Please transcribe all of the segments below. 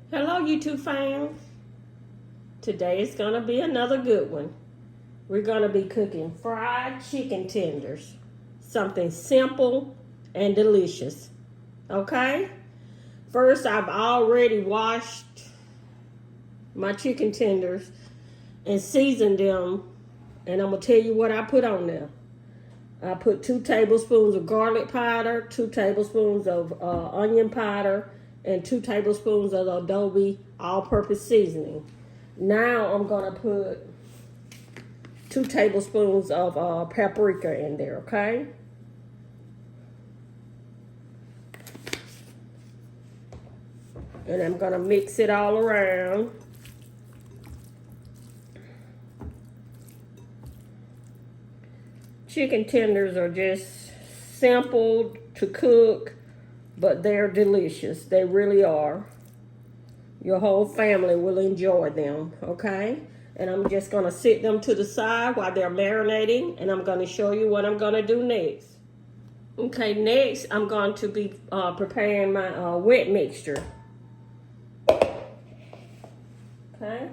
Hello, YouTube fam. Today is going to be another good one. We're going to be cooking fried chicken tenders. Something simple and delicious. Okay? First, I've already washed my chicken tenders and seasoned them. And I'm going to tell you what I put on there. I put 2 tablespoons of garlic powder, 2 tablespoons of onion powder, and 2 tablespoons of Adobe all-purpose seasoning. Now I'm going to put 2 tablespoons of paprika in there, okay? And I'm going to mix it all around. Chicken tenders are just simple to cook, but they're delicious. They really are. Your whole family will enjoy them, okay? And I'm just going to sit them to the side while they're marinating, and I'm going to show you what I'm going to do next. Okay, next I'm going to be preparing my wet mixture. Okay?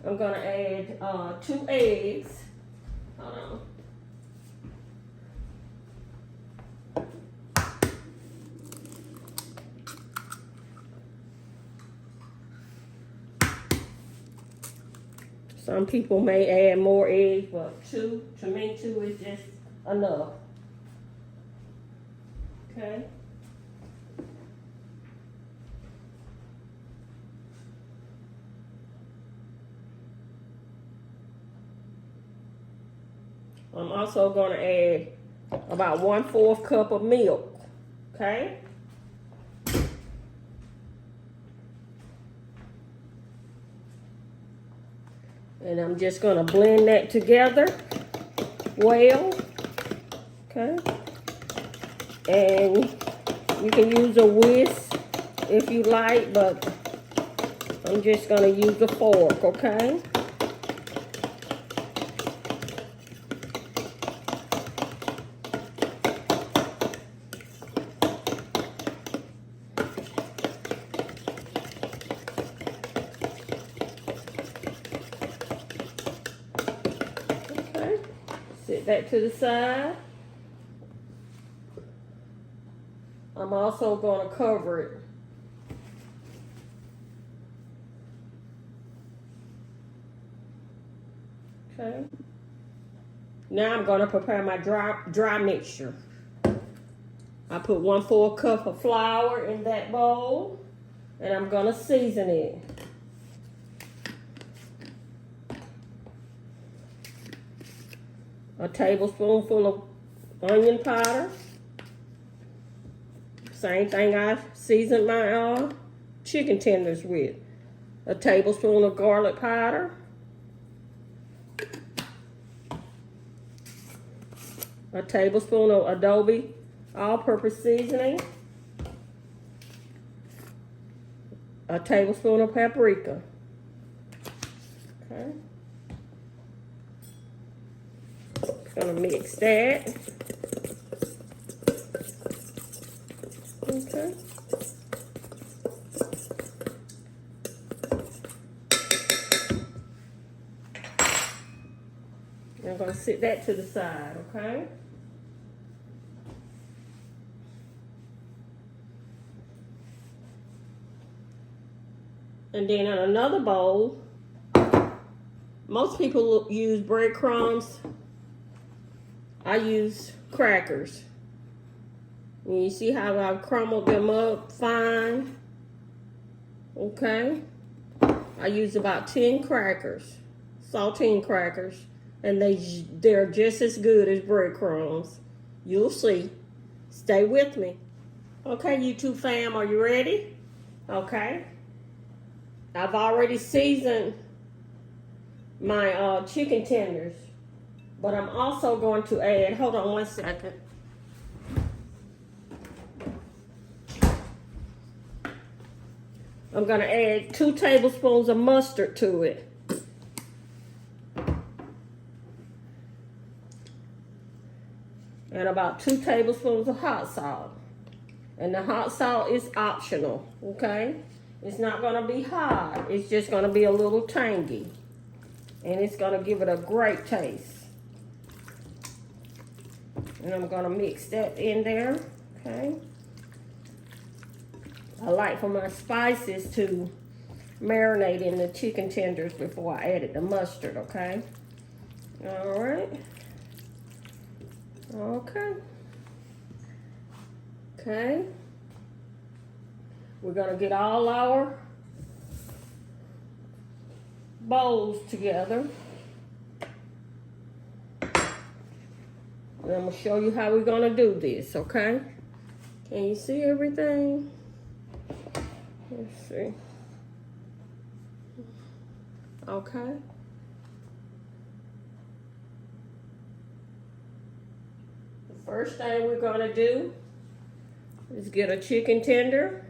I'm going to add 2 eggs. Hold on. Some people may add more eggs, but 2, to me, 2 is just enough. Okay. I'm also going to add about 1/4 cup of milk. Okay. And I'm just going to blend that together well. Okay. And you can use a whisk if you like, but I'm just going to use a fork, okay? Set that to the side. I'm also going to cover it. Okay. Now I'm going to prepare my dry mixture. I put 1/4 cup of flour in that bowl, and I'm going to season it. A tablespoonful of onion powder. Same thing I seasoned my chicken tenders with. A tablespoon of garlic powder. A tablespoon of Adobe all-purpose seasoning. A tablespoon of paprika. Okay. Gonna mix that. Okay. I'm gonna sit that to the side, okay? And then in another bowl, most people use breadcrumbs. I use crackers. And you see how I crumbled them up fine? Okay. I use about 10 crackers, saltine crackers, and they're just as good as breadcrumbs. You'll see. Stay with me. Okay, YouTube fam, are you ready? Okay. I've already seasoned my chicken tenders. But I'm also going to add, hold on 1 second. I'm going to add 2 tablespoons of mustard to it. And about 2 tablespoons of hot sauce. And the hot salt is optional, okay? It's not gonna be hot. It's just gonna be a little tangy. And it's gonna give it a great taste. And I'm gonna mix that in there, okay? I like for my spices to marinate in the chicken tenders before I added the mustard, okay? All right. Okay. Okay. We're gonna get all our bowls together. And I'm gonna show you how we're gonna do this, okay? Can you see everything? Let's see. Okay. The first thing we're gonna do is get a chicken tender.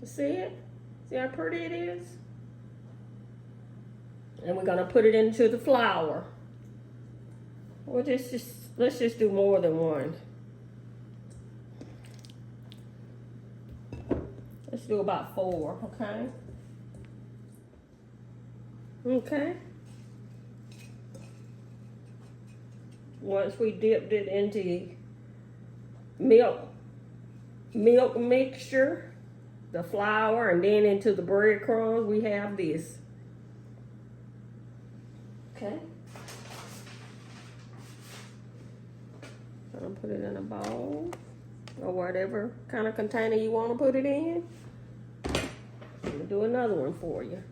You see it? See how pretty it is? And we're gonna put it into the flour. Well, let's just do more than one. Let's do about 4, okay? Okay. Once we dipped it into milk mixture, the flour, and then into the breadcrumbs, we have this. Okay. I'll put it in a bowl or whatever kind of container you want to put it in. I'll do another one for you.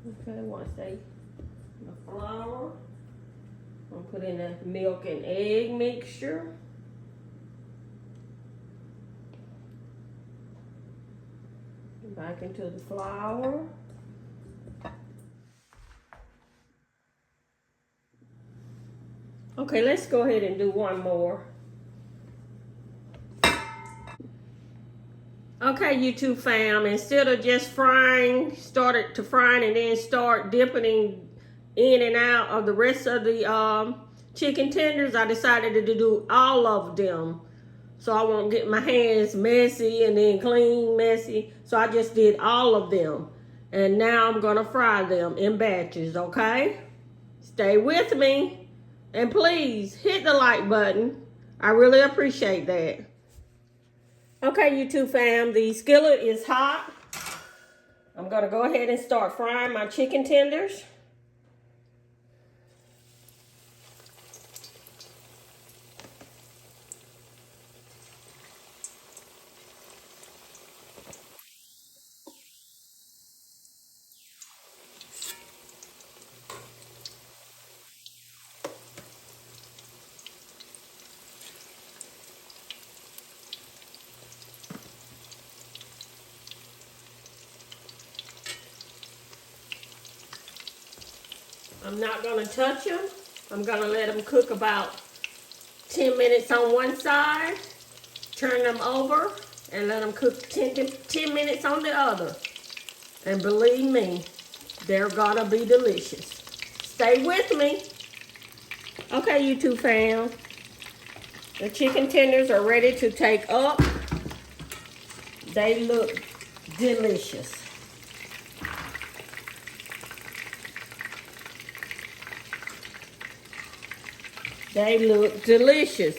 Okay, once the flour, I'll put in the milk and egg mixture. Back into the flour. Okay, let's go ahead and do one more. Okay, YouTube fam, instead of just started to frying and then start dipping in and out of the rest of the chicken tenders, I decided to do all of them. So I won't get my hands messy and then clean messy. So I just did all of them. And now I'm gonna fry them in batches, okay? Stay with me. And please hit the like button. I really appreciate that. Okay, YouTube fam, the skillet is hot. I'm gonna go ahead and start frying my chicken tenders. I'm not gonna touch them. I'm gonna let them cook about 10 minutes on one side, turn them over, and let them cook 10 minutes on the other. And believe me, they're gonna be delicious. Stay with me. Okay, YouTube fam. The chicken tenders are ready to take up. They look delicious. They look delicious.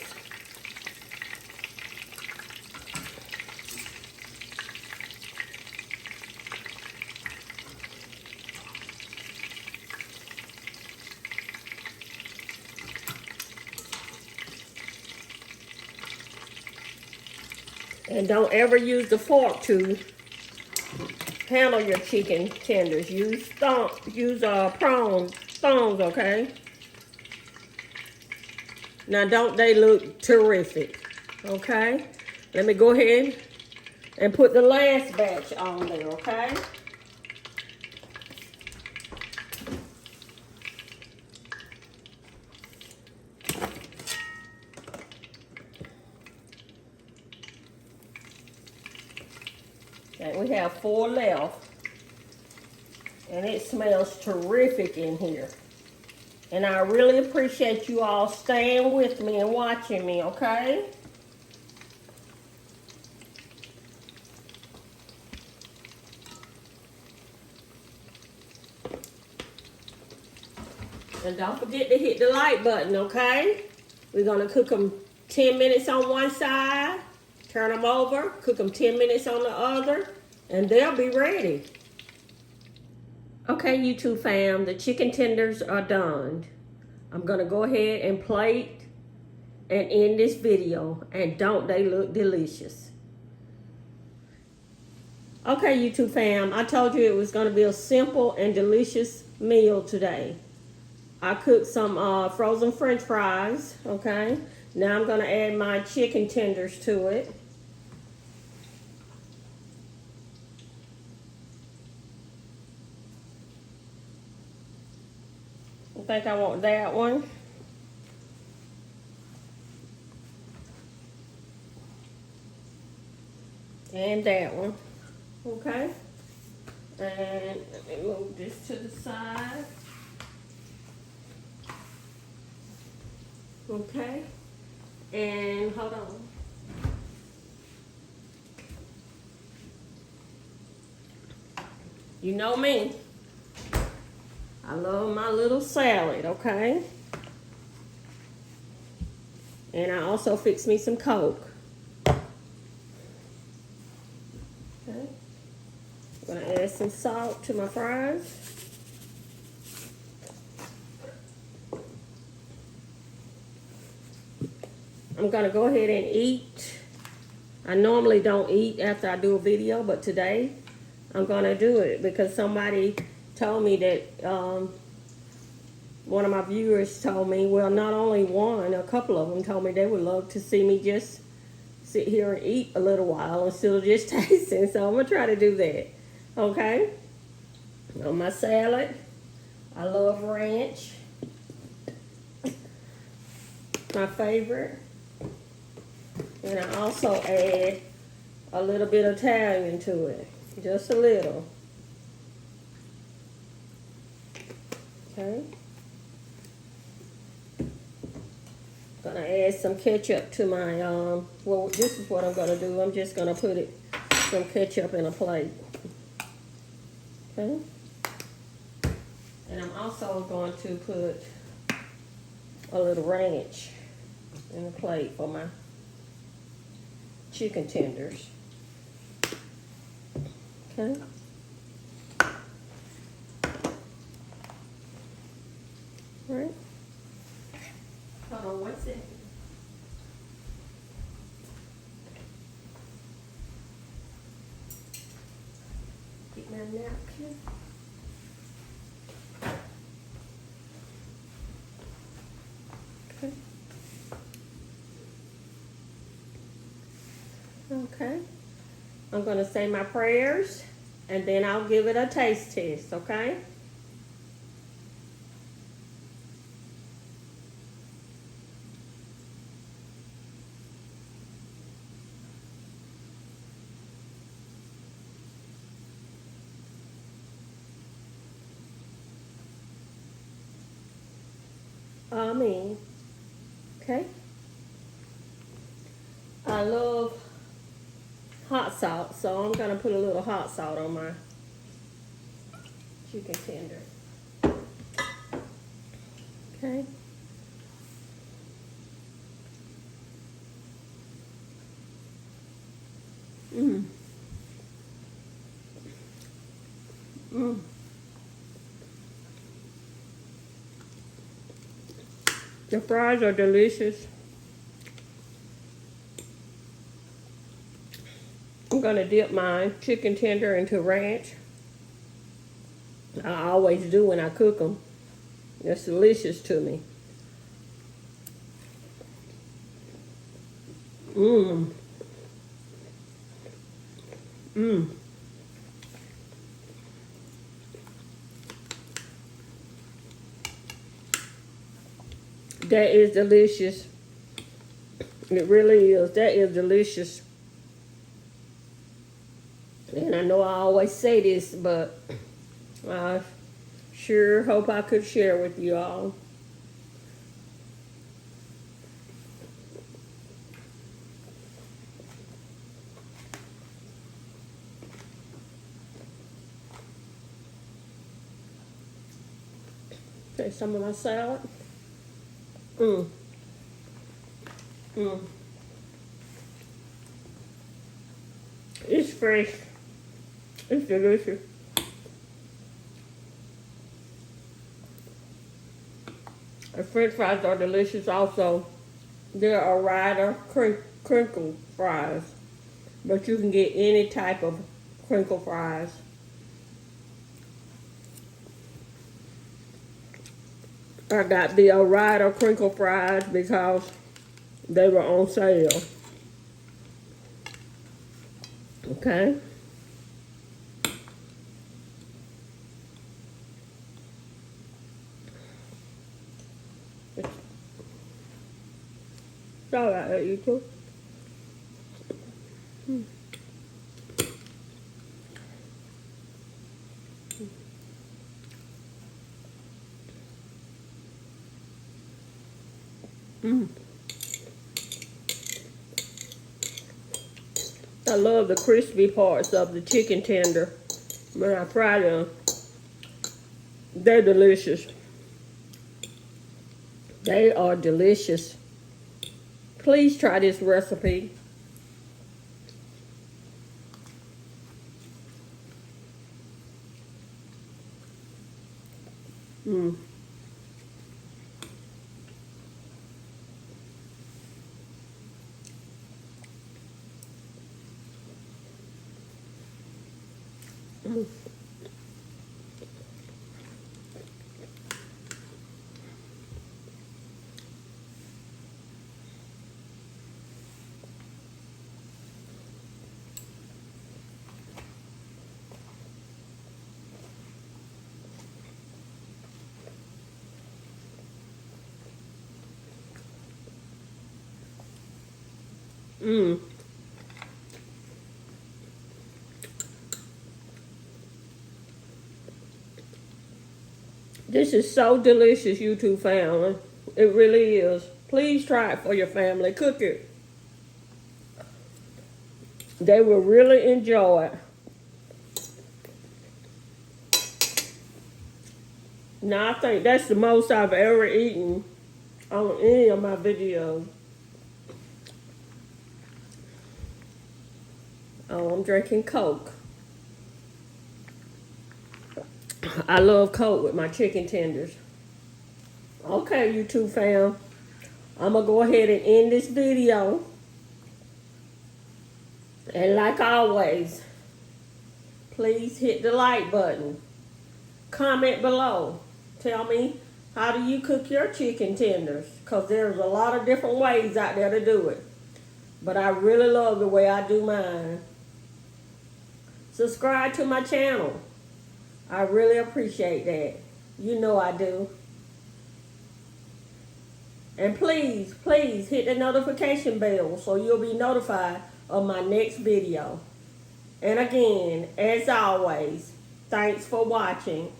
And don't ever use the fork to handle your chicken tenders. Use thongs, okay? Now, don't they look terrific? Okay? Let me go ahead and put the last batch on there, okay? Okay, we have 4 left. And it smells terrific in here. And I really appreciate you all staying with me and watching me, okay? And don't forget to hit the like button, okay? We're going to cook them 10 minutes on one side, turn them over, cook them 10 minutes on the other, and they'll be ready. Okay, YouTube fam, the chicken tenders are done. I'm going to go ahead and plate and end this video. And don't they look delicious? Okay, YouTube fam, I told you it was going to be a simple and delicious meal today. I cooked some frozen French fries, okay? Now I'm going to add my chicken tenders to it. I think I want that one. And that one, okay? And let me move this to the side. Okay, and hold on. You know me. I love my little salad, okay? And I also fix me some Coke. Okay. I'm gonna add some salt to my fries. I'm gonna go ahead and eat. I normally don't eat after I do a video, but today I'm gonna do it because somebody told me that one of my viewers told me, well, not only one, a couple of them told me they would love to see me just sit here and eat a little while instead of just tasting. So I'm gonna try to do that. Okay. On my salad, I love ranch. My favorite. And I also add a little bit of Italian to it, just a little. Okay. Gonna add some ketchup to my, well, this is what I'm gonna do. I'm just gonna put some ketchup in a plate. Okay. And I'm also going to put a little ranch in a plate for my chicken tenders. Okay. All right. Hold on one second. Get my napkin. Okay. Okay. I'm going to say my prayers and then I'll give it a taste test, okay? Amen. Okay. I love hot salt, so I'm gonna put a little hot salt on my chicken tender. Okay. Mmm. Mmm. The fries are delicious. I'm gonna dip my chicken tender into ranch. I always do when I cook them. It's delicious to me. Mmm. Mmm. That is delicious. It really is. That is delicious. And I know I always say this, but I sure hope I could share with you all. Taste some of my salad. Mmm. Mmm. It's fresh. It's delicious. And French fries are delicious also. There are wider crinkle fries, but you can get any type of crinkle fries. I got the wider crinkle fries because they were on sale. Okay. It's all right at you too. I love the crispy parts of the chicken tender when I fry them. They're delicious. They are delicious. Please try this recipe. Mm. Mm. Mm. This is so delicious, YouTube family. It really is. Please try it for your family. Cook it. They will really enjoy it. Now, I think that's the most I've ever eaten on any of my videos. Oh, I'm drinking Coke. I love Coke with my chicken tenders. Okay, YouTube fam. I'm going to go ahead and end this video. And like always, please hit the like button. Comment below. Tell me, how do you cook your chicken tenders? Because there's a lot of different ways out there to do it. But I really love the way I do mine. Subscribe to my channel. I really appreciate that. You know I do. And please, please hit the notification bell so you'll be notified of my next video. And again, as always, thanks for watching.